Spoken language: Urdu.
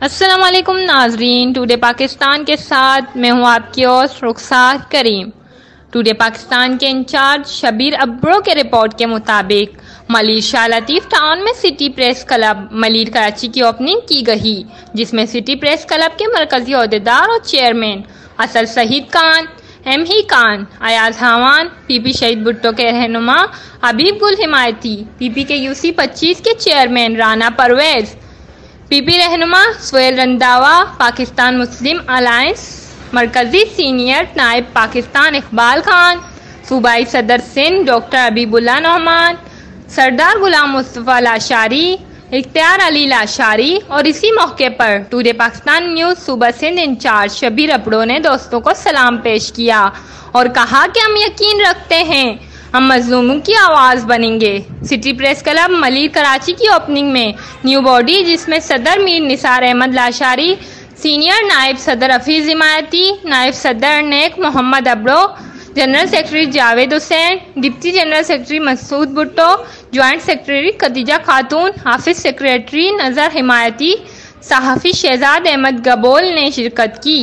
السلام علیکم ناظرین، ٹوڈے پاکستان کے ساتھ میں ہوں آپ کی ہوسٹ رخسار کریم۔ ٹوڈے پاکستان کے انچارج شبیر ابرو کے رپورٹ کے مطابق ملیر شاہ لطیف ٹاؤن میں city press club Malir Karachi کی اوپننگ کی گئی، جس میں سٹی پریس کلب کے مرکزی عہدیدار اور چیئرمین اسد شہید خان، ایم ہی خان، ایاز ہاوان، پی پی شہید بھٹو کے رہنما حبیب گل حمایتی، پی پی کے یو سی 25 کے چیئرمین رانا پرویز، پی پی رہنما سہیل رنداوا، پاکستان مسلم الائنس مرکزی سینئر نائب پاکستان اقبال خان، صوبائی صدر سندھ ڈاکٹر حبیب اللہ نعمان، سردار غلام مصطفیٰ لاشاری، اختیار علی لاشاری، اور اسی موقع پر ٹوڈے پاکستان نیوز صوبہ سندھ انچارج شبیر ابرو نے دوستوں کو سلام پیش کیا اور کہا کہ ہم یقین رکھتے ہیں ہم مظلوموں کی آواز بنیں گے۔ City press club Malir Karachi کی اوپننگ میں نیو باڈی، جس میں صدر میر نثار احمد لاشاری، سینئر نائب صدر حفیظ حمایتی، نائب صدر نیک محمد ابرو، جنرل سیکرٹری جاوید حسین، ڈپٹی جنرل سیکرٹری مسعود بھٹو، جوائنٹ سیکرٹری خدیجہ خاتون، آفس سیکرٹری نظر حمایتی، صحافی شہزاد احمد گبول نے شرکت کی۔